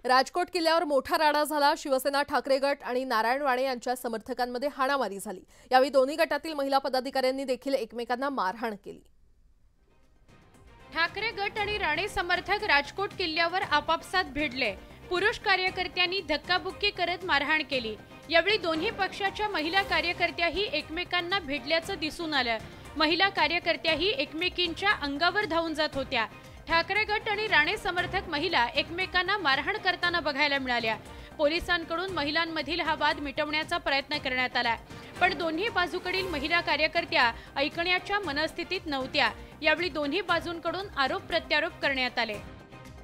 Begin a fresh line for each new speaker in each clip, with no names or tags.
राजकोट किल्ल्यावर मोठा राडा झाला। शिवसेना ठाकरे गट आणि नारायण राणे यांच्या समर्थकांमध्ये हाणामारी झाली। यावेळी दोन्ही गटातील महिला पदाधिकाऱ्यांनी देखील एकमेकांना मारहाण केली।
ठाकरे गट आणि राणे समर्थक राजकोट किल्ल्यावर आपापसात भिडले। पुरुष कार्यकर्त्यांनी धक्काबुक्की करत मारहाण केली। यावेळी दोन्ही पक्षाच्या महिला कार्यकर्त्याही एकमेकांना भिडल्याचं दिसून आलं। महिला कार्यकर्त्याही एकमेकींच्या अंगावर धावून जात होत्या। ठाकरे गट आणि राणे समर्थक महिला एकमेकांना मारहाण करताना बघायला मिळाल्या। पोलिसांकडून महिलांमधील हा वाद मिटवण्याचा प्रयत्न करण्यात आला, पण दोन्ही बाजूकडील महिला कार्यकर्त्या ऐकण्याच्या मनस्थितीत नव्हत्या। यावेळी दोन्ही बाजूंकडून आरोप प्रत्यारोप करण्यात आले।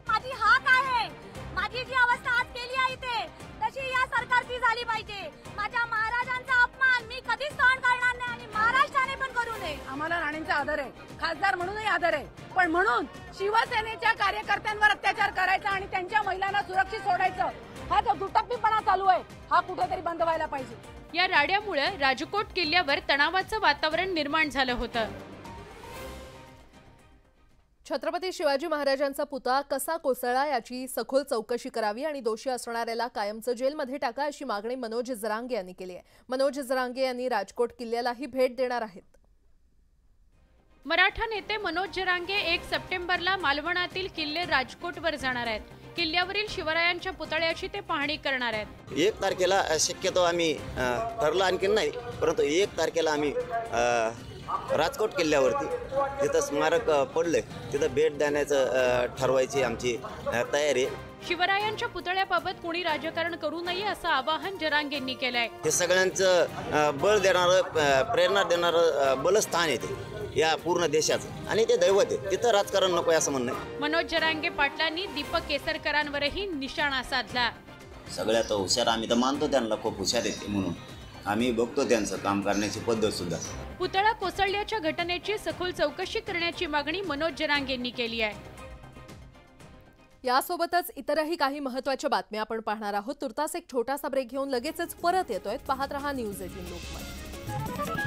माझी हाक आहे, माझी जी अवस्था आज केली आहे ते तशी या सरकारची झाली पाहिजे। माझ्या महाराजांचा अपमान मी कधीच सहन करणार नाही आणि महाराष्ट्राने पण करू नये।
आम्हाला राणेंचा आदर आहे, खासदार म्हणूनही आदर आहे, पण म्हणून शिवसेनेच्या कार्यकर्त्यांवर अत्याचार करायचा आणि त्यांच्या महिलांना सुरक्षित सोडायचं हा जो दुटप्पीपणा चालू आहे हा कुठेतरी बंद व्हायला पाहिजे।
या राड्यामुळे राजकोट किल्ल्यावर तणावाचं वातावरण निर्माण झालं होतं।
छत्रपती शिवाजी महाराजांचा पुतळा कसा कोसळला याची सखोल चौकशी करावी आणि दोषी असणाऱ्याला कायमचं जेलमध्ये टाका अशी मागणी मनोज जरांगे यांनी केली आहे। मनोज जरांगे यांनी राजकोट किल्ल्यालाही भेट देणार आहेत।
मराठा नेते मनोज जरांगे 1 सप्टेंबरला मालवणातील किल्ले राजकोटवर जाणार आहेत। किल्ल्यावरील शिवरायांच्या पुतळ्याची ते पाहणी करणार आहेत।
1 तारखेला शक्यतो आम्ही ठरलं आणखी नाही, परंतु 1 तारखेला आम्ही राजकोट किल्ल्यावरती जिथं स्मारक पडले तिथं भेट देण्याचं ठरवायची आमची तयारी आहे।
शिवरायांच्या पुतळ्याबाबत कोणी राजकारण करू नये असं आवाहन जरांगेंनी केलंय।
हे सगळ्यांचं बळ देणारं प्रेरणा देणारं बलस्थान आहे या पूर्ण देशाचं आणि ते दैवत आहे, तिथं राजकारण नको असं म्हणणं आहे।
मनोज जरांगे पाटलांनी दीपक केसरकरांवरही निशाणा साधला।
सगळ्यात हुशार आम्ही तर मानतो त्यांना, खूप हुशार आहेत म्हणून आम्ही बघतो त्यांचं काम करण्याची पद्धत सुद्धा।
पुतळा कोसळल्याच्या घटनेची सखोल चौकशी करण्याची मागणी मनोज जरांगेंनी केली आहे।
यासोबतच इतरही काही महत्त्वाच्या बातम्या आपण पाहणार आहोत। तुर्तास एक छोटासा ब्रेक घेऊन लगेचच परत येतोय। पाहत रहा न्यूज 18 लोकमत।